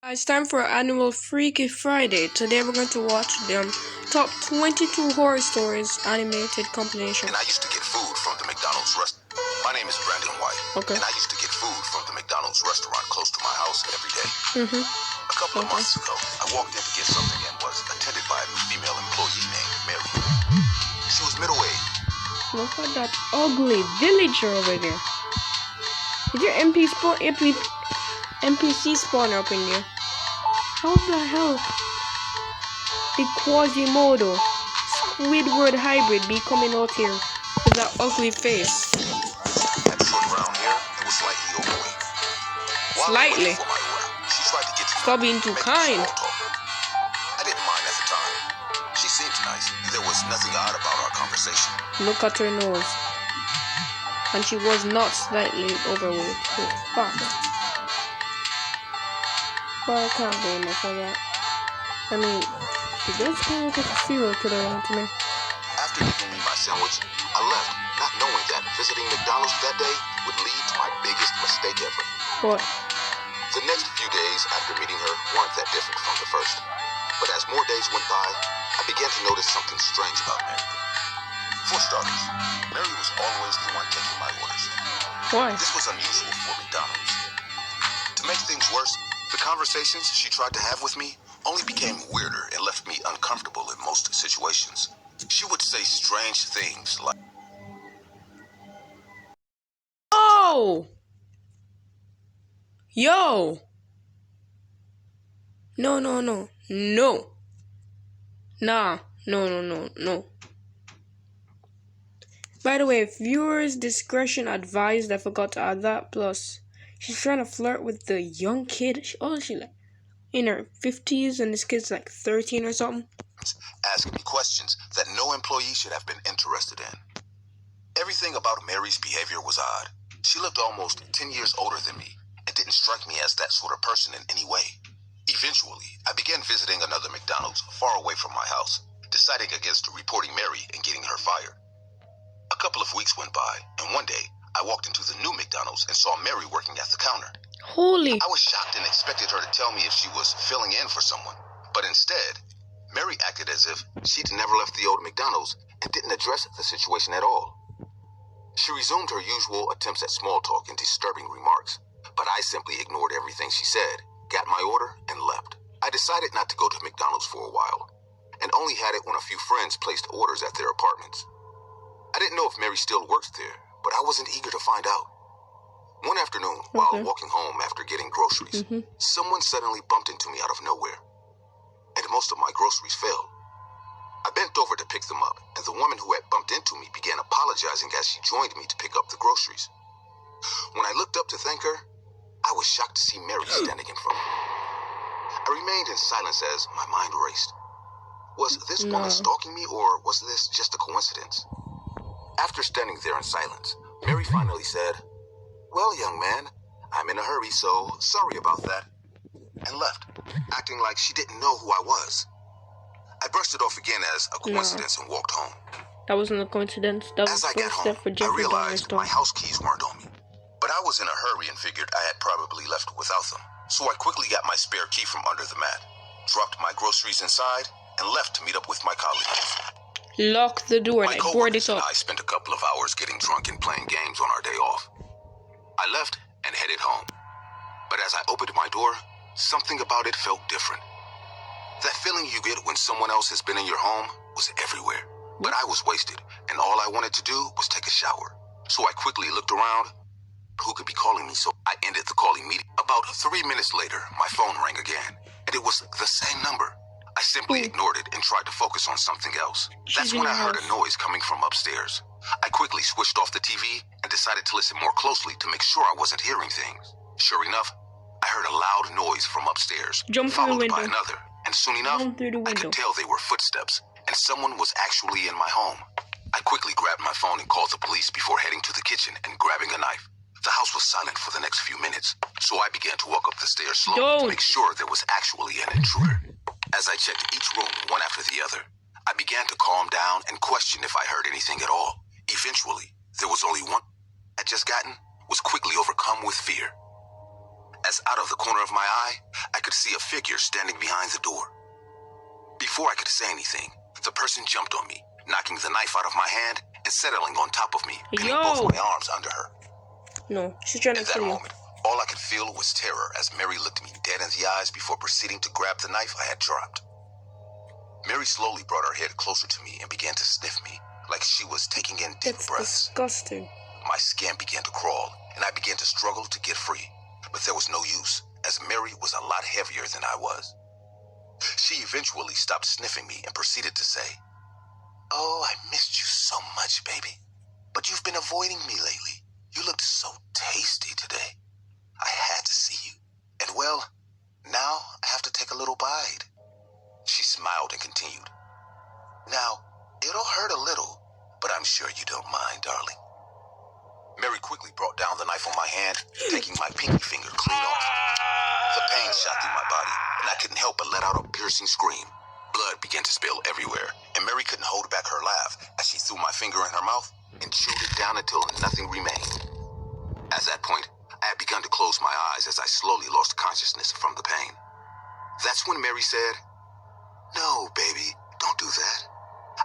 It's time for our annual Freaky Friday. Today we're going to watch the top 22 horror stories animated compilation. And I used to get food from the McDonald's restaurant. My name is Brandon White. Okay. And I used to get food from the McDonald's restaurant close to my house every day. A couple of months ago, I walked in to get something and was attended by a female employee named Mary. She was middle-aged. Look at that ugly villager over there. Is your NPC spawner up in there? How the hell did Quasimodo Squidward hybrid be coming out here with that ugly face? Had short brown hair and was slightly overweight. While I Slightly? waited for my order, she tried to get to Stop being too kind. small talk. I didn't mind at the time. She seemed nice. There was nothing odd about our conversation. Look at her nose. And she was not slightly overweight. Oh, fuck. Well, I can't blame her for that. I mean, she does kind of look like a serial killer to me. After giving me my sandwich, I left, not knowing that visiting McDonald's that day would lead to my biggest mistake ever. What? The next few days after meeting her weren't that different from the first. But as more days went by, I began to notice something strange about Mary. For starters, Mary was always the one taking my orders. Why? This was unusual for McDonald's. To make things worse, the conversations she tried to have with me only became weirder and left me uncomfortable in most situations. She would say strange things like, Oh! Yo! No. Nah. No. By the way, viewers' discretion advised. I forgot to add that. Plus, she's trying to flirt with the young kid. She like in her 50s and this kid's like 13 or something. asking me questions that no employee should have been interested in. Everything about Mary's behavior was odd. She looked almost 10 years older than me and didn't strike me as that sort of person in any way. Eventually, I began visiting another McDonald's far away from my house, deciding against reporting Mary and getting her fired. A couple of weeks went by, and one day, I walked into the new McDonald's and saw Mary working at the counter. Holy. I was shocked and expected her to tell me if she was filling in for someone, but instead, Mary acted as if she'd never left the old McDonald's and didn't address the situation at all. She resumed her usual attempts at small talk and disturbing remarks, but I simply ignored everything she said, got my order, and left. I decided not to go to McDonald's for a while, and only had it when a few friends placed orders at their apartments. I didn't know if Mary still worked there, but I wasn't eager to find out. One afternoon, while walking home after getting groceries, someone suddenly bumped into me out of nowhere, and most of my groceries fell. I bent over to pick them up, and the woman who had bumped into me began apologizing as she joined me to pick up the groceries. When I looked up to thank her, I was shocked to see Mary standing in front of me. I remained in silence as my mind raced. Was this woman stalking me, or was this just a coincidence? After standing there in silence, Mary finally said, "Well, young man, I'm in a hurry, so sorry about that," and left, acting like she didn't know who I was. I brushed it off again as a coincidence and walked home. That wasn't a coincidence. That was As the I got first home, step for I Jeffrey Dahmer's realized story. my house keys weren't on me. But I was in a hurry and figured I had probably left without them. So I quickly got my spare key from under the mat, dropped my groceries inside, and left to meet up with my colleagues. Lock the door and My board coworkers it and up. I spent a couple of hours getting drunk and playing games on our day off. I left and headed home. But as I opened my door, something about it felt different. That feeling you get when someone else has been in your home was everywhere. But I was wasted, and all I wanted to do was take a shower. So I quickly looked around. Who could be calling me? So I ended the calling meeting. About 3 minutes later, my phone rang again, and it was the same number. I simply ignored it and tried to focus on something else. That's when I heard a noise coming from upstairs. I quickly switched off the TV and decided to listen more closely to make sure I wasn't hearing things. Sure enough, I heard a loud noise from upstairs, followed by another, and soon enough, I could tell they were footsteps, and someone was actually in my home. I quickly grabbed my phone and called the police before heading to the kitchen and grabbing a knife. The house was silent for the next few minutes, so I began to walk up the stairs slowly to make sure there was actually an intruder. As I checked each room one after the other, I began to calm down and question if I heard anything at all. Eventually, there was only one I had just gotten, was quickly overcome with fear. as out of the corner of my eye, I could see a figure standing behind the door. Before I could say anything, the person jumped on me, knocking the knife out of my hand and settling on top of me, pinning both my arms under her. No, she's trying to kill you. In that moment, all I could feel was terror as Mary looked me dead in the eyes before proceeding to grab the knife I had dropped. Mary slowly brought her head closer to me and began to sniff me, like she was taking in deep breaths. Disgusting. My skin began to crawl, and I began to struggle to get free. But there was no use, as Mary was a lot heavier than I was. She eventually stopped sniffing me and proceeded to say, "Oh, I missed you so much, baby. But you've been avoiding me lately. You looked so tasty today. I had to see you. And well, now I have to take a little bite." She smiled and continued, "Now, it'll hurt a little, but I'm sure you don't mind, darling." Mary quickly brought down the knife on my hand, taking my pinky finger clean off. The pain shot through my body, and I couldn't help but let out a piercing scream. Blood began to spill everywhere, and Mary couldn't hold back her laugh as she threw my finger in her mouth and chewed it down until nothing remained. At that point, I had begun to close my eyes as I slowly lost consciousness from the pain. That's when Mary said, "No, baby, don't do that.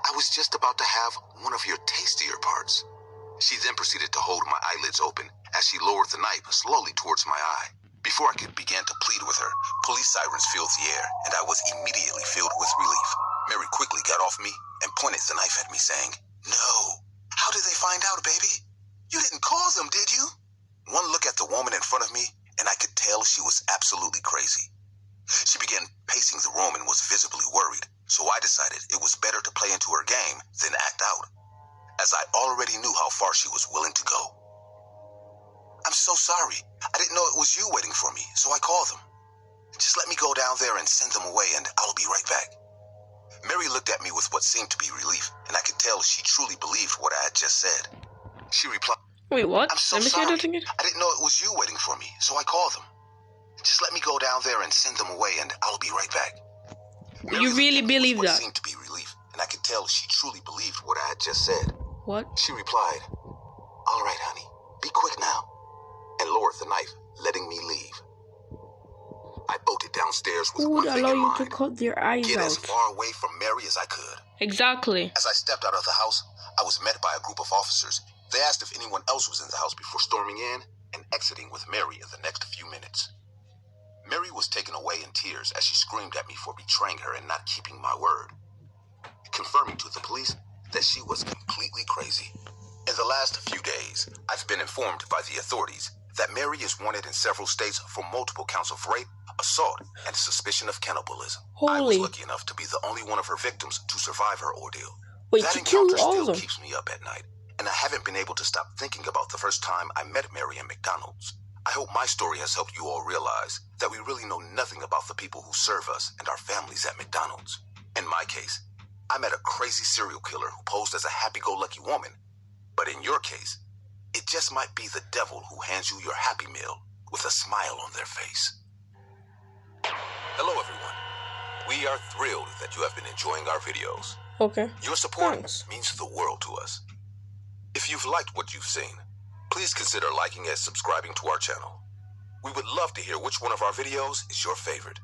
I was just about to have one of your tastier parts." She then proceeded to hold my eyelids open as she lowered the knife slowly towards my eye. Before I could begin to plead with her, police sirens filled the air, and I was immediately filled with relief. Mary quickly got off me and pointed the knife at me, saying, "No. How did they find out, baby? You didn't call them, did you?" One look at the woman in front of me, and I could tell she was absolutely crazy. She began pacing the room and was visibly worried, so I decided it was better to play into her game than act out, as I already knew how far she was willing to go. "I'm so sorry. I didn't know it was you waiting for me, so I called them. Just let me go down there and send them away, and I'll be right back." Mary looked at me with what seemed to be relief, and I could tell she truly believed what I had just said. She replied, "Wait, what? "I'm so Let me sorry. say that again." I didn't know it was you waiting for me, so I called them. Just let me go down there and send them away, and I'll be right back." You really believe that? What seemed to be relief, and I could tell she truly believed what I had just said. What? She replied, "All right, honey, be quick now," and lowered the knife, letting me leave. I bolted downstairs with Who would one thing allow in you mind: to cut their eyes get as out? far away from Mary as I could. Exactly. As I stepped out of the house, I was met by a group of officers. They asked if anyone else was in the house before storming in and exiting with Mary in the next few minutes. Mary was taken away in tears as she screamed at me for betraying her and not keeping my word, confirming to the police that she was completely crazy. In the last few days, I've been informed by the authorities that Mary is wanted in several states for multiple counts of rape, assault, and suspicion of cannibalism. I was Holy. lucky enough to be the only one of her victims to survive her ordeal. Wait, That she killed encounter all of still them? keeps me up at night, and I haven't been able to stop thinking about the first time I met Mary in McDonald's. I hope my story has helped you all realize that we really know nothing about the people who serve us and our families at McDonald's. In my case, I met a crazy serial killer who posed as a happy-go-lucky woman. But in your case, it just might be the devil who hands you your Happy Meal with a smile on their face. Hello, everyone. We are thrilled that you have been enjoying our videos. Okay. Your support Thanks. means the world to us. If you've liked what you've seen, please consider liking and subscribing to our channel. We would love to hear which one of our videos is your favorite.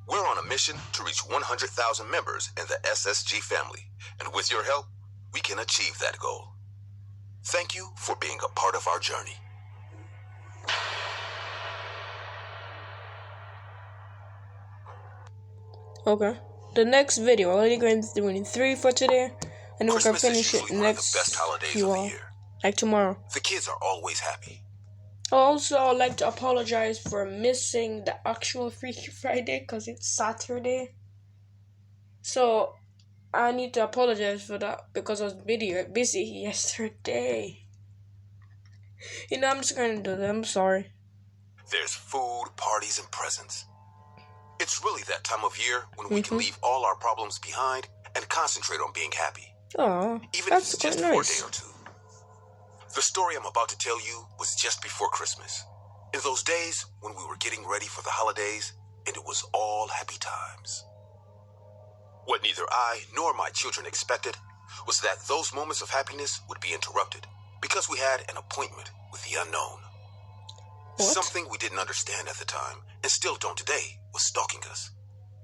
We're on a mission to reach 100,000 members in the SSG family, and with your help, we can achieve that goal. Thank you for being a part of our journey. Okay. The next video, we're only going to do 3 for today, and then we can Christmas is finish it usually one of the best next holidays few of the hours, year. like tomorrow. The kids are always happy. Also, I'd like to apologize for missing the actual Freaky Friday because it's Saturday. So, I need to apologize for that because I was busy yesterday. I'm just going to do that. I'm sorry. There's food, parties, and presents. It's really that time of year when we can leave all our problems behind and concentrate on being happy. Oh, Even that's if it's quite just for a nice. day or two. The story I'm about to tell you was just before Christmas. In those days when we were getting ready for the holidays, and it was all happy times. What neither I nor my children expected was that those moments of happiness would be interrupted because we had an appointment with the unknown. What? Something we didn't understand at the time, and still don't today, was stalking us.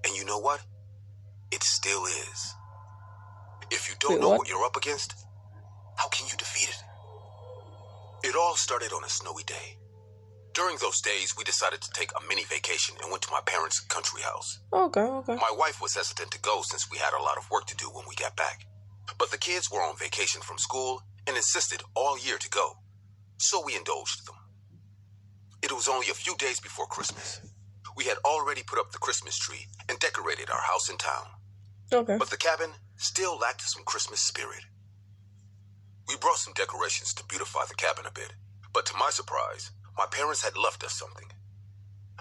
And you know what? It still is. If you don't Wait, know what? what you're up against, how can you defeat it? It all started on a snowy day. During those days, we decided to take a mini vacation and went to my parents' country house. Okay. My wife was hesitant to go since we had a lot of work to do when we got back. But the kids were on vacation from school and insisted all year to go. So we indulged them. It was only a few days before Christmas. We had already put up the Christmas tree and decorated our house in town. Okay. But the cabin still lacked some Christmas spirit. We brought some decorations to beautify the cabin a bit, but to my surprise, my parents had left us something.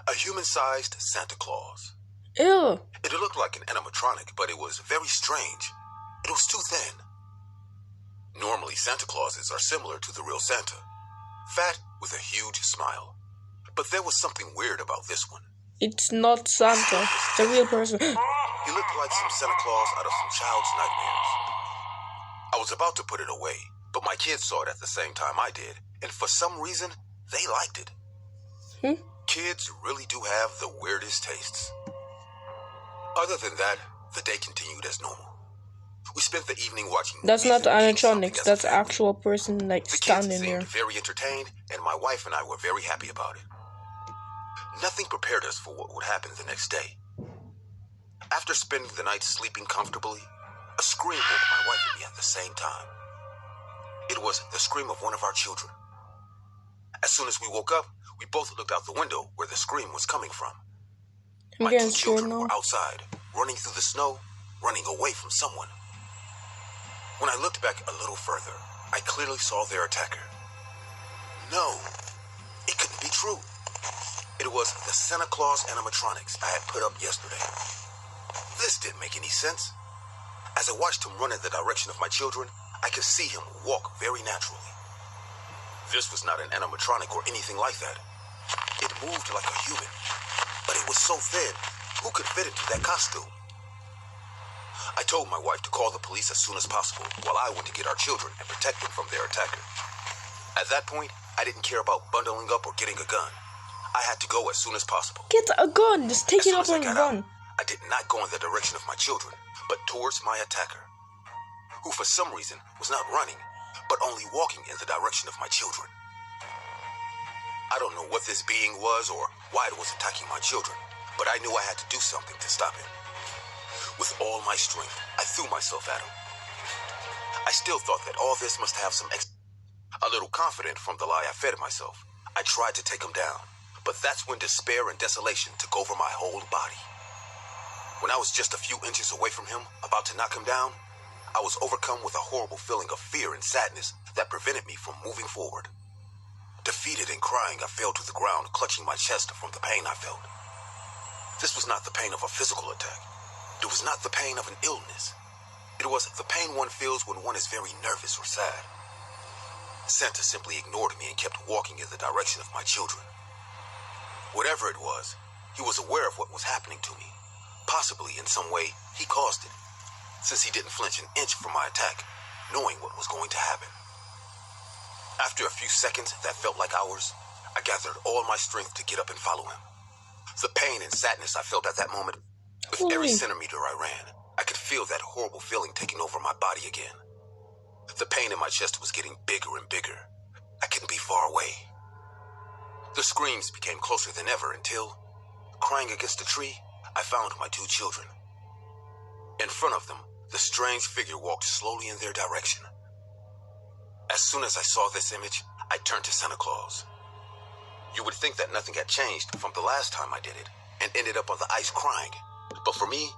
A human-sized Santa Claus. Ew. It looked like an animatronic, but it was very strange. It was too thin. Normally, Santa Clauses are similar to the real Santa. Fat with a huge smile. But there was something weird about this one. It's not Santa. It's a real person. He looked like some Santa Claus out of some child's nightmares. I was about to put it away, but my kids saw it at the same time I did, and for some reason, they liked it. Kids really do have the weirdest tastes. Other than that, the day continued as normal. We spent the evening watching That's movies not and eating something animatronics. as a That's family. actual person like The kids standing seemed there. very entertained, and my wife and I were very happy about it. Nothing prepared us for what would happen the next day. After spending the night sleeping comfortably, a scream woke my wife and me at the same time. It was the scream of one of our children. As soon as we woke up, we both looked out the window where the scream was coming from. I'm My getting two scared children now. were outside, running through the snow, running away from someone. When I looked back a little further, I clearly saw their attacker. No, it couldn't be true. It was the Santa Claus animatronics I had put up yesterday. This didn't make any sense. As I watched him run in the direction of my children, I could see him walk very naturally. This was not an animatronic or anything like that. It moved like a human, but it was so thin, who could fit into that costume? I told my wife to call the police as soon as possible while I went to get our children and protect them from their attacker. At that point, I didn't care about bundling up or getting a gun. I had to go as soon as possible. Get a gun. Just take As it soon up as I and got run. out, I did not go in the direction of my children, but towards my attacker, who for some reason was not running, but only walking in the direction of my children. I don't know what this being was or why it was attacking my children, but I knew I had to do something to stop him. With all my strength, I threw myself at him. I still thought that all this must have some A little confident from the lie I fed myself, I tried to take him down, but that's when despair and desolation took over my whole body. When I was just a few inches away from him, about to knock him down, I was overcome with a horrible feeling of fear and sadness that prevented me from moving forward. Defeated and crying, I fell to the ground, clutching my chest from the pain I felt. This was not the pain of a physical attack. It was not the pain of an illness. It was the pain one feels when one is very nervous or sad. Santa simply ignored me and kept walking in the direction of my children. Whatever it was, he was aware of what was happening to me. Possibly in some way, he caused it, since he didn't flinch an inch from my attack, knowing what was going to happen. After a few seconds that felt like hours, I gathered all my strength to get up and follow him. The pain and sadness I felt at that moment, with every centimeter I ran, I could feel that horrible feeling taking over my body again. The pain in my chest was getting bigger and bigger. I couldn't be far away. The screams became closer than ever until, crying against a tree, I found my two children. In front of them, the strange figure walked slowly in their direction. As soon as I saw this image, I turned to Santa Claus. You would think that nothing had changed from the last time I did it, and ended up on the ice crying. But for me,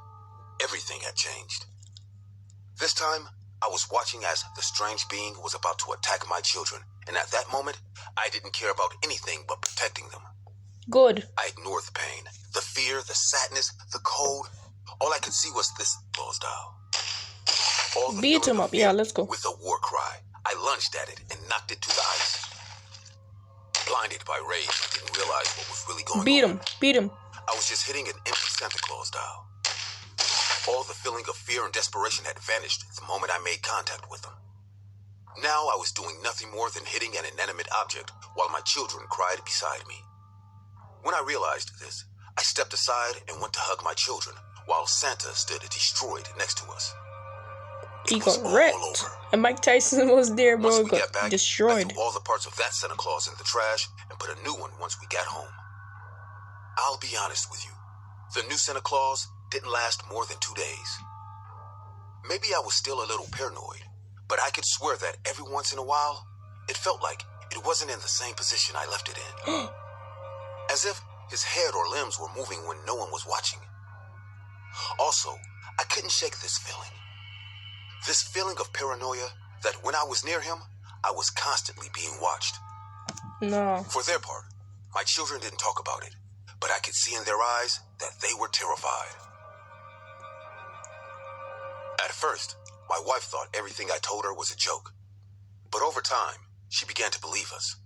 everything had changed. This time, I was watching as the strange being was about to attack my children, and at that moment, I didn't care about anything but protecting them. Good. I ignored the pain, the fear, the sadness, the cold. All I could see was this Claus doll. All the Beat feeling him of up. fear. Yeah, let's go. With a war cry, I lunged at it and knocked it to the ice. Blinded by rage, I didn't realize what was really going Beat on. him. Beat him. I was just hitting an empty Santa Claus doll. All the feeling of fear and desperation had vanished the moment I made contact with them. Now I was doing nothing more than hitting an inanimate object while my children cried beside me. When I realized this, I stepped aside and went to hug my children while Santa stood destroyed next to us. He It was got all wrecked. over. And Mike Tyson was there, bro. Once He we got got back, I destroyed. threw all the parts of that Santa Claus in the trash and put a new one once we got home. I'll be honest with you. The new Santa Claus didn't last more than 2 days. Maybe I was still a little paranoid, but I could swear that every once in a while, it felt like it wasn't in the same position I left it in. As if his head or limbs were moving when no one was watching. Also, I couldn't shake this feeling. This feeling of paranoia that when I was near him, I was constantly being watched. No. For their part, my children didn't talk about it, but I could see in their eyes that they were terrified. At first, my wife thought everything I told her was a joke. But over time, she began to believe us.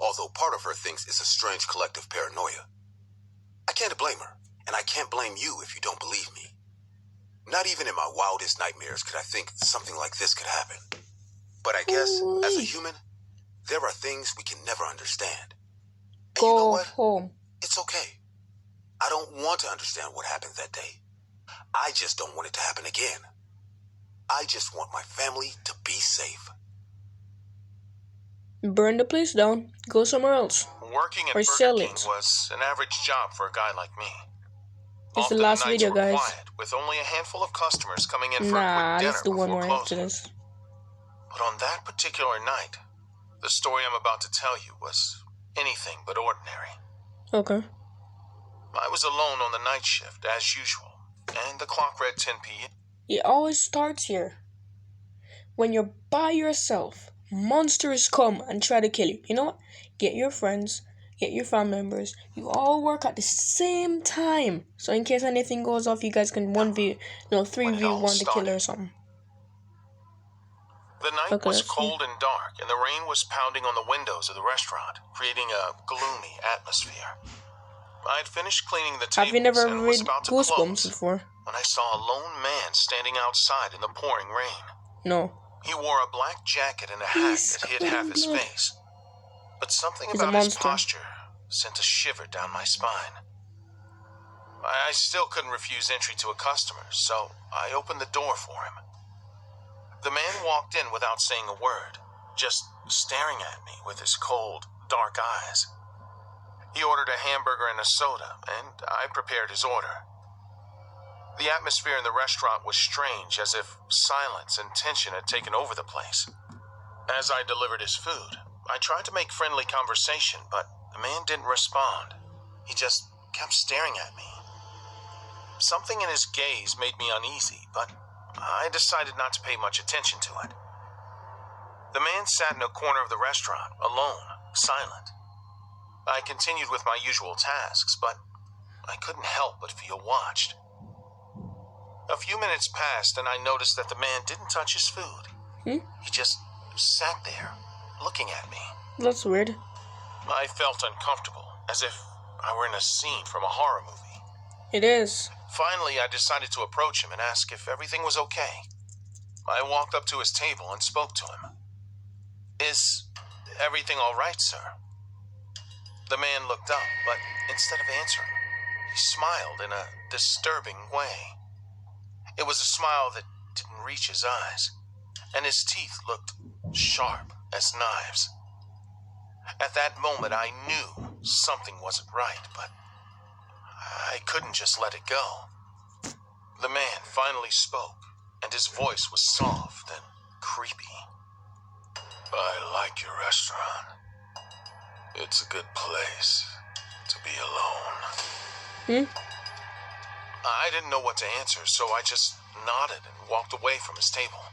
Although part of her thinks it's a strange collective paranoia. I can't blame her, and I can't blame you if you don't believe me. Not even in my wildest nightmares could I think something like this could happen. But I guess, as a human, there are things we can never understand. And you know Go what? home. It's okay. I don't want to understand what happened that day. I just don't want it to happen again. I just want my family to be safe. Burn the place down. Go somewhere else. Working at Or Burger sell King it. was an average job for a guy like me. It's the Often last nights video, were guys. quiet, with only a handful of customers coming in for a Nah, quick let's dinner do one before more after closing. this. But on that particular night, the story I'm about to tell you was anything but ordinary. Okay. I was alone on the night shift, as usual, and the clock read 10 p.m. It always starts here. When you're by yourself, monsters come and try to kill you. You know what? Get your friends, get your family members. You all work at the same time. So in case anything goes off, you guys can 3v1 the killer or something. The night Okay, was let's see. cold and dark, and the rain was pounding on the windows of the restaurant, creating a gloomy atmosphere. I had finished cleaning the tables Have you never and was read about to Goosebumps close before? when I saw a lone man standing outside in the pouring rain. No. He wore a black jacket and a hat that hid half his face. But something He's a about his monster. posture sent a shiver down my spine. I still couldn't refuse entry to a customer, so I opened the door for him. The man walked in without saying a word, just staring at me with his cold, dark eyes. He ordered a hamburger and a soda, and I prepared his order. The atmosphere in the restaurant was strange, as if silence and tension had taken over the place. As I delivered his food, I tried to make friendly conversation, but the man didn't respond. He just kept staring at me. Something in his gaze made me uneasy, but I decided not to pay much attention to it. The man sat in a corner of the restaurant, alone, silent. I continued with my usual tasks, but I couldn't help but feel watched. A few minutes passed, and I noticed that the man didn't touch his food. He just sat there, looking at me. That's weird. I felt uncomfortable, as if I were in a scene from a horror movie. It is. Finally, I decided to approach him and ask if everything was okay. I walked up to his table and spoke to him. "Is everything all right, sir?" The man looked up, but instead of answering, he smiled in a disturbing way. It was a smile that didn't reach his eyes, and his teeth looked sharp as knives. At that moment, I knew something wasn't right, but I couldn't just let it go. The man finally spoke, and his voice was soft and creepy. "I like your restaurant. It's a good place to be alone." I didn't know what to answer, so I just nodded and walked away from his table.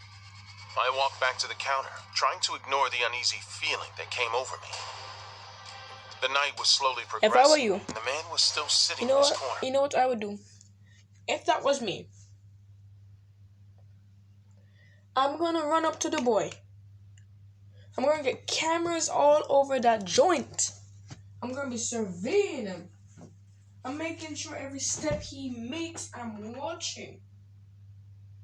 I walked back to the counter, trying to ignore the uneasy feeling that came over me. The night was slowly progressing, If I were you, and the man was still sitting you know in his what? corner. You know what I would do? If that was me, I'm gonna run up to the boy. I'm gonna get cameras all over that joint. I'm gonna be surveying him. I'm making sure every step he makes, I'm watching.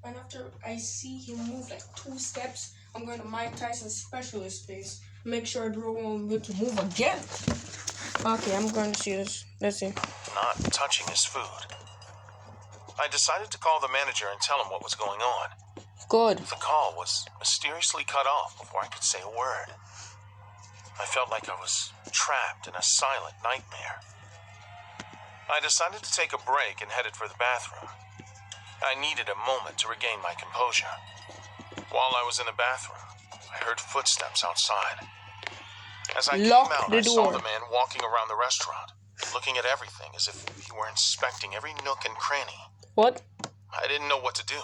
And after I see him move like 2 steps, I'm going to Mike Tyson specialist place. Make sure everyone will be able to move again. Okay, I'm going to see this. Let's see. Not touching his food. I decided to call the manager and tell him what was going on. Good. The call was mysteriously cut off before I could say a word. I felt like I was trapped in a silent nightmare. I decided to take a break and headed for the bathroom. I needed a moment to regain my composure. While I was in the bathroom, I heard footsteps outside. As I came out, I saw the man walking around the restaurant, looking at everything as if he were inspecting every nook and cranny. What? I didn't know what to do,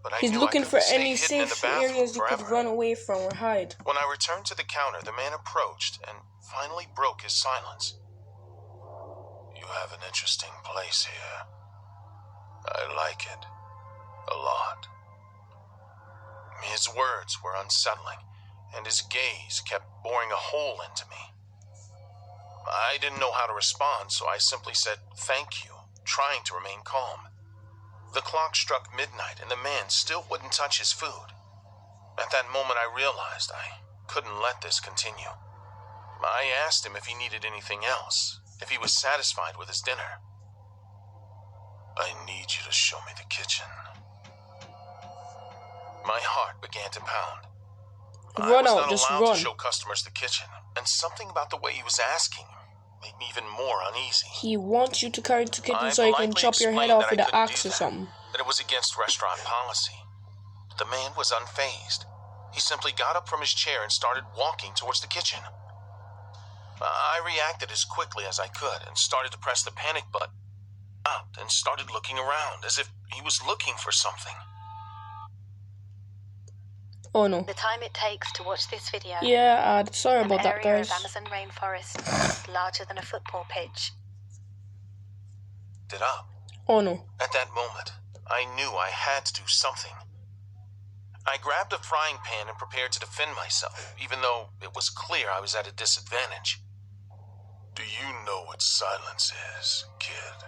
but He's looking for any safe areas you could run away from or hide. When I returned to the counter, the man approached and finally broke his silence. You have an interesting place here. I like it a lot. His words were unsettling, and his gaze kept boring a hole into me. I didn't know how to respond, so I simply said thank you, trying to remain calm. The clock struck midnight, and the man still wouldn't touch his food. At that moment, I realized I couldn't let this continue. I asked him if he needed anything else, if he was satisfied with his dinner. I need you to show me the kitchen. My heart began to pound. Run I was out, not just allowed run. to show customers the kitchen, and something about the way he was asking made me even more uneasy. He wants you to carry to kitchen I so he can politely chop your head explained off that with I an couldn't axe do or that, something. that it was against restaurant policy. But the man was unfazed. He simply got up from his chair and started walking towards the kitchen. I reacted as quickly as I could and started to press the panic button. Stopped and started looking around as if he was looking for something. Oh no. The time it takes to watch this video. Yeah, sorry about that, An area guys. of Amazon rainforest larger than a football pitch. Stood up. Oh no. At that moment, I knew I had to do something. I grabbed a frying pan and prepared to defend myself, even though it was clear I was at a disadvantage. Do you know what silence is, kid?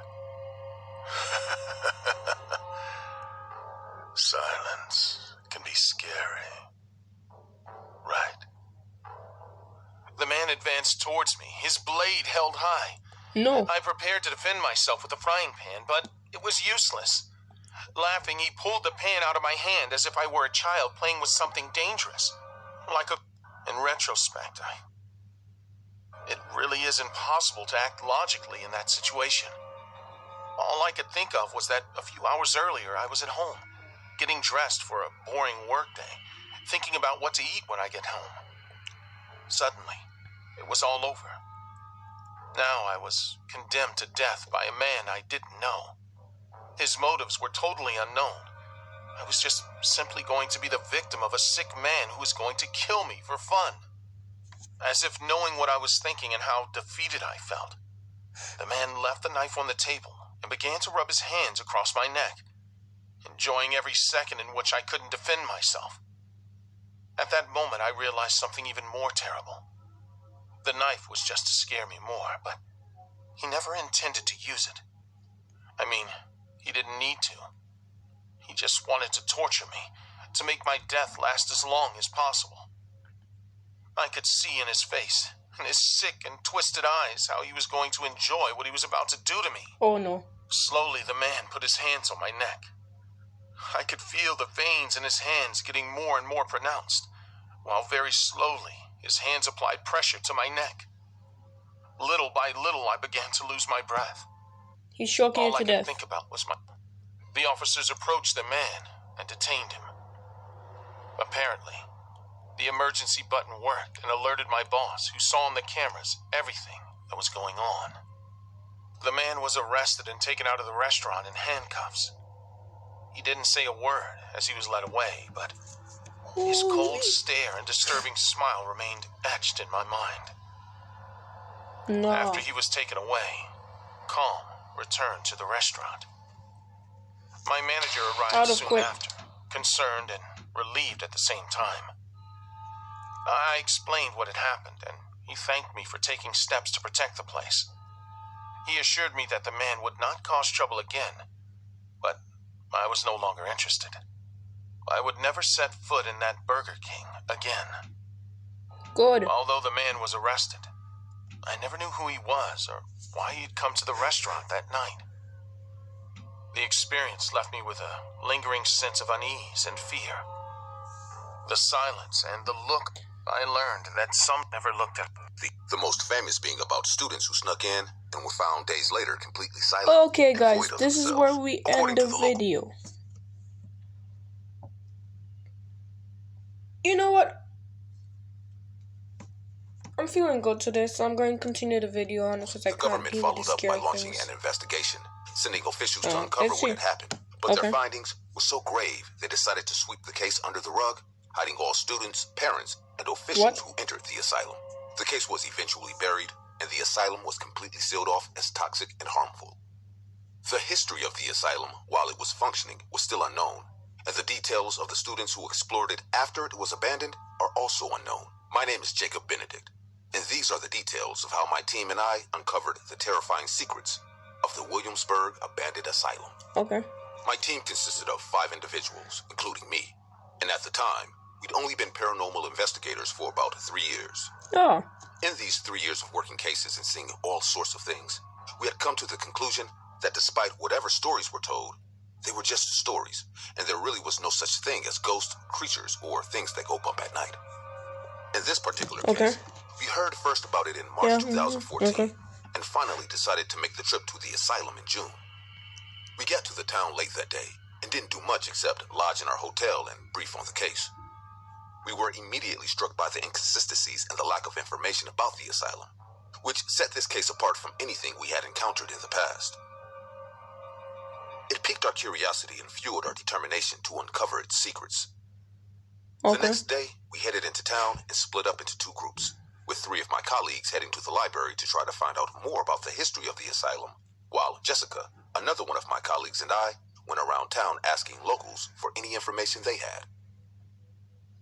Silence can be scary. Right. The man advanced towards me, his blade held high. No. I prepared to defend myself with the frying pan, but it was useless. Laughing, he pulled the pan out of my hand as if I were a child playing with something dangerous. In retrospect, it really is impossible to act logically in that situation. All I could think of was that a few hours earlier I was at home, getting dressed for a boring workday, thinking about what to eat when I get home. Suddenly, it was all over. Now I was condemned to death by a man I didn't know. His motives were totally unknown. I was just simply going to be the victim of a sick man who was going to kill me for fun. As if knowing what I was thinking and how defeated I felt, the man left the knife on the table and began to rub his hands across my neck, enjoying every second in which I couldn't defend myself. At that moment, I realized something even more terrible. The knife was just to scare me more, but he never intended to use it. I mean, he didn't need to. He just wanted to torture me, to make my death last as long as possible. I could see in his face, in his sick and twisted eyes, how he was going to enjoy what he was about to do to me. Oh no. Slowly, the man put his hands on my neck. I could feel the veins in his hands getting more and more pronounced, while very slowly, his hands applied pressure to my neck. Little by little, I began to lose my breath. He's choking you All I to could death. think about was The officers approached the man and detained him. Apparently, the emergency button worked and alerted my boss, who saw on the cameras everything that was going on. The man was arrested and taken out of the restaurant in handcuffs. He didn't say a word as he was led away, but his cold stare and disturbing smile remained etched in my mind. No. After he was taken away, calm returned to the restaurant. My manager arrived soon after, concerned and relieved at the same time. I explained what had happened, and he thanked me for taking steps to protect the place. He assured me that the man would not cause trouble again, but I was no longer interested. I would never set foot in that Burger King again. Good. Although the man was arrested, I never knew who he was or why he'd come to the restaurant that night. The experience left me with a lingering sense of unease and fear. The silence and the look, I learned that some never looked at. The most famous being about students who snuck in and were found days later completely silent. Okay, and guys, void of this is themselves, where we according end to the local. video. You know what? I'm feeling good today, so I'm going to continue the video on since I The can't government deal with followed the up by scary launching things. an investigation, sending officials to Oh, uncover let's what see. had happened. But Okay. their findings were so grave, they decided to sweep the case under the rug, hiding all students, parents, and officials who entered the asylum. The case was eventually buried, and the asylum was completely sealed off as toxic and harmful. The history of the asylum, while it was functioning, was still unknown, and the details of the students who explored it after it was abandoned are also unknown. My name is Jacob Benedict, and these are the details of how my team and I uncovered the terrifying secrets of the Williamsburg Abandoned Asylum. Okay. My team consisted of 5 individuals, including me, and at the time, we'd only been paranormal investigators for about 3 years. Oh. In these 3 years of working cases and seeing all sorts of things, we had come to the conclusion that despite whatever stories were told, they were just stories, and there really was no such thing as ghosts, creatures, or things that go bump at night. In this particular case, we heard first about it in March 2014, okay. and finally decided to make the trip to the asylum in June. We got to the town late that day, and didn't do much except lodge in our hotel and brief on the case. We were immediately struck by the inconsistencies and the lack of information about the asylum, which set this case apart from anything we had encountered in the past. It piqued our curiosity and fueled our determination to uncover its secrets. The next day, we headed into town and split up into 2 groups, with 3 of my colleagues heading to the library to try to find out more about the history of the asylum, while Jessica, another one of my colleagues, and I went around town asking locals for any information they had.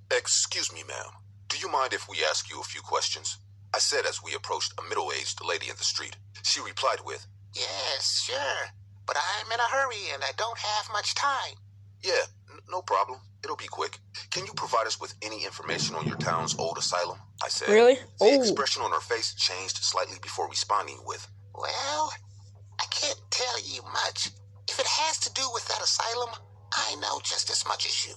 "Excuse me, ma'am. Do you mind if we ask you a few questions?" I said as we approached a middle-aged lady in the street. She replied with, "Yes, sure. But I'm in a hurry and I don't have much time." "Yeah, no problem. It'll be quick. Can you provide us with any information on your town's old asylum?" I said. Really? The expression on her face changed slightly before responding with, "Well, I can't tell you much. If it has to do with that asylum, I know just as much as you."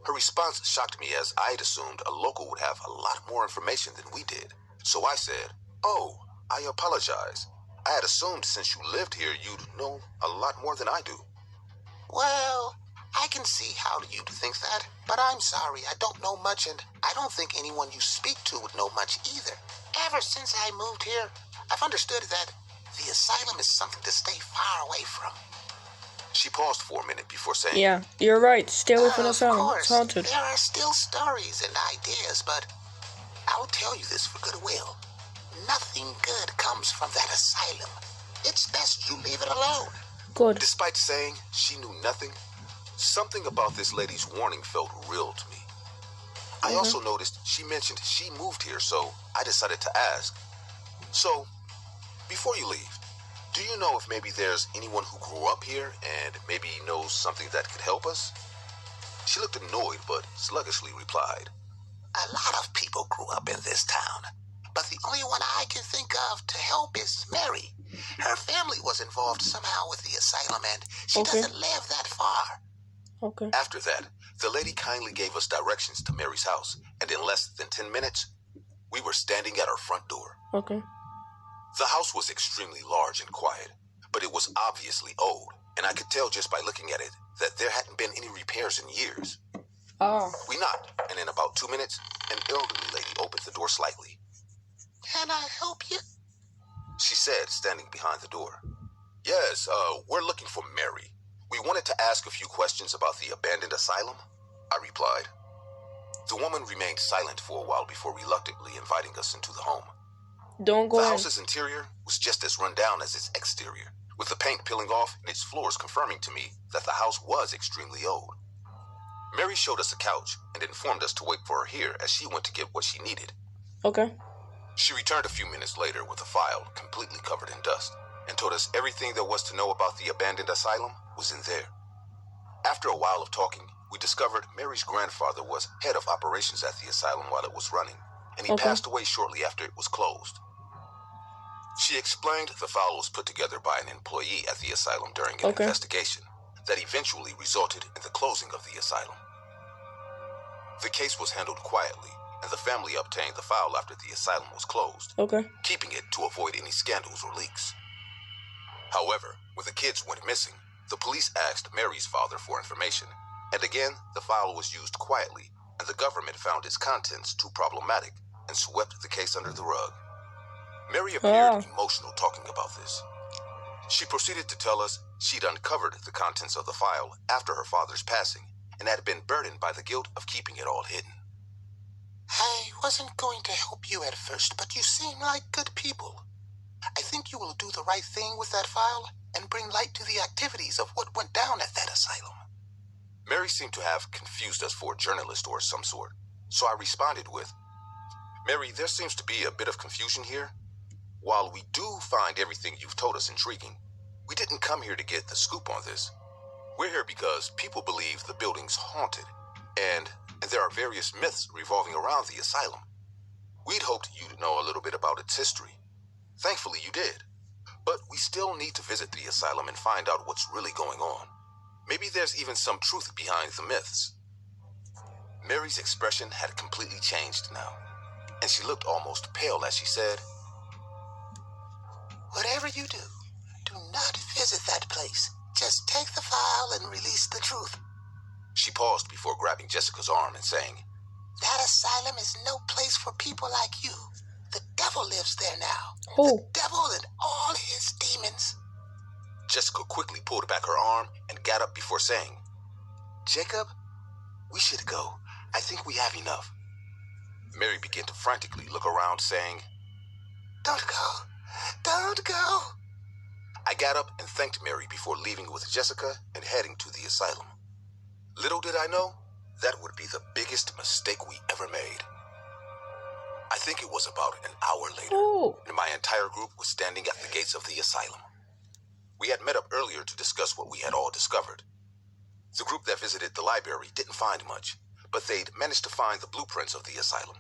Her response shocked me, as I had assumed a local would have a lot more information than we did. So I said, "Oh, I apologize. I had assumed since you lived here you'd know a lot more than I do." "Well, I can see how you'd think that, but I'm sorry, I don't know much, and I don't think anyone you speak to would know much either. Ever since I moved here, I've understood that the asylum is something to stay far away from." She paused for a minute before saying, Yeah, you're right. Stay away from the Of asylum. course, It's haunted. there are still stories and ideas, but I'll tell you this for goodwill. Nothing good comes from that asylum. It's best you leave it alone. Good. Despite saying she knew nothing, something about this lady's warning felt real to me. I also noticed she mentioned she moved here, so I decided to ask. "So, before you leave, do you know if maybe there's anyone who grew up here and maybe knows something that could help us?" She looked annoyed but sluggishly replied, A lot of people grew up in this town, but the only one I can think of to help is Mary. Her family was involved somehow with the asylum, and she doesn't live that far." Okay. After that, the lady kindly gave us directions to Mary's house, and in less than 10 minutes, we were standing at our front door. Okay. The house was extremely large and quiet, but it was obviously old, and I could tell just by looking at it that there hadn't been any repairs in years. Oh. We knocked, and in about 2 minutes, an elderly lady opened the door slightly. "Can I help you?" She said, standing behind the door. "Yes, we're looking for Mary. We wanted to ask a few questions about the abandoned asylum," I replied. The woman remained silent for a while before reluctantly inviting us into the home. Don't go The in. house's interior was just as run down as its exterior, with the paint peeling off and its floors confirming to me that the house was extremely old. Mary showed us a couch and informed us to wait for her here as she went to get what she needed. Okay. She returned a few minutes later with a file completely covered in dust and told us everything there was to know about the abandoned asylum was in there. After a while of talking, we discovered Mary's grandfather was head of operations at the asylum while it was running, and he passed away shortly after it was closed. She explained the file was put together by an employee at the asylum during an investigation that eventually resulted in the closing of the asylum. The case was handled quietly, and the family obtained the file after the asylum was closed, keeping it to avoid any scandals or leaks. However, when the kids went missing, the police asked Mary's father for information, and again, the file was used quietly, and the government found its contents too problematic and swept the case under the rug. Mary appeared emotional talking about this. She proceeded to tell us she'd uncovered the contents of the file after her father's passing and had been burdened by the guilt of keeping it all hidden. I wasn't going to help you at first, but you seem like good people. I think you will do the right thing with that file and bring light to the activities of what went down at that asylum. Mary seemed to have confused us for a journalist or some sort, so I responded with, Mary, there seems to be a bit of confusion here. While we do find everything you've told us intriguing, we didn't come here to get the scoop on this. We're here because people believe the building's haunted, and there are various myths revolving around the asylum. We'd hoped you'd know a little bit about its history. Thankfully, you did. But we still need to visit the asylum and find out what's really going on. Maybe there's even some truth behind the myths. Mary's expression had completely changed now, and she looked almost pale as she said, Whatever you do, do not visit that place. Just take the file and release the truth. She paused before grabbing Jessica's arm and saying, That asylum is no place for people like you. The devil lives there now. Oh. The devil and all his demons. Jessica quickly pulled back her arm and got up before saying, Jacob, we should go. I think we have enough. Mary began to frantically look around, saying, Don't go. Don't go. I got up and thanked Mary before leaving with Jessica and heading to the asylum. Little did I know, that would be the biggest mistake we ever made. I think it was about an hour later, and my entire group was standing at the gates of the asylum. We had met up earlier to discuss what we had all discovered. The group that visited the library didn't find much, but they'd managed to find the blueprints of the asylum.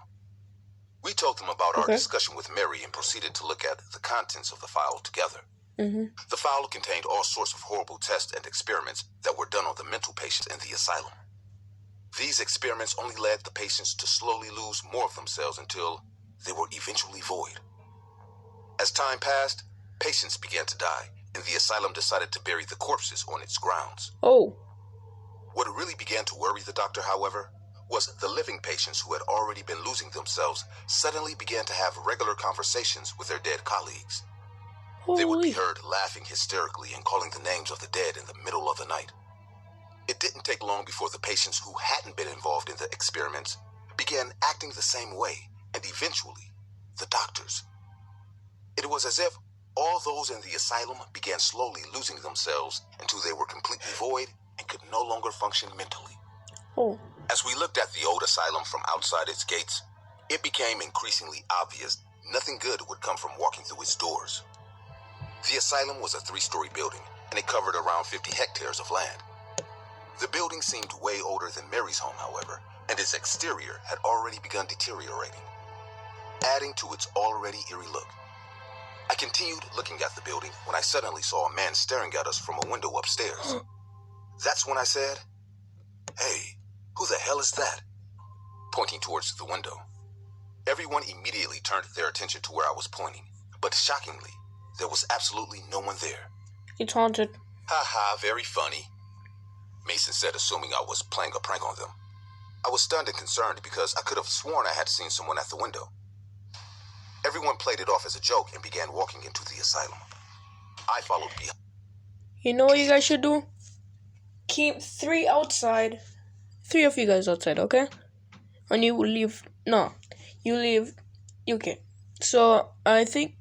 We told them about our discussion with Mary and proceeded to look at the contents of the file together. The file contained all sorts of horrible tests and experiments that were done on the mental patients in the asylum. These experiments only led the patients to slowly lose more of themselves until they were eventually void. As time passed, patients began to die, and the asylum decided to bury the corpses on its grounds. What really began to worry the doctor, however, was the living patients who had already been losing themselves suddenly began to have regular conversations with their dead colleagues. They would be heard laughing hysterically and calling the names of the dead in the middle of the night. It didn't take long before the patients who hadn't been involved in the experiments began acting the same way, and eventually, the doctors. It was as if all those in the asylum began slowly losing themselves until they were completely void and could no longer function mentally. As we looked at the old asylum from outside its gates, it became increasingly obvious nothing good would come from walking through its doors. The asylum was a 3-story building, and it covered around 50 hectares of land. The building seemed way older than Mary's home, however, and its exterior had already begun deteriorating, adding to its already eerie look. I continued looking at the building when I suddenly saw a man staring at us from a window upstairs. That's when I said, "Hey, who the hell is that?" pointing towards the window. Everyone immediately turned their attention to where I was pointing, but shockingly, there was absolutely no one there. It's haunted. "Haha, very funny," Mason said, assuming I was playing a prank on them. I was stunned and concerned because I could have sworn I had seen someone at the window. Everyone played it off as a joke and began walking into the asylum. I followed behind. You know what you guys should do? Keep 3 outside. 3 of you guys outside, okay? And you leave. No, you leave. Okay. So I think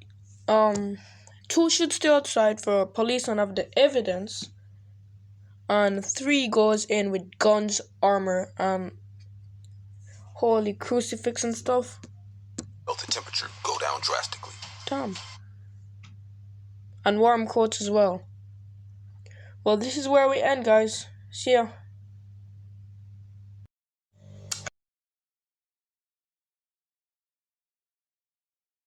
2 should stay outside for police and have the evidence. And 3 goes in with guns, armor, holy crucifix and stuff. Felt the temperature go down drastically. Damn. And warm coats as well. Well, this is where we end, guys. See ya.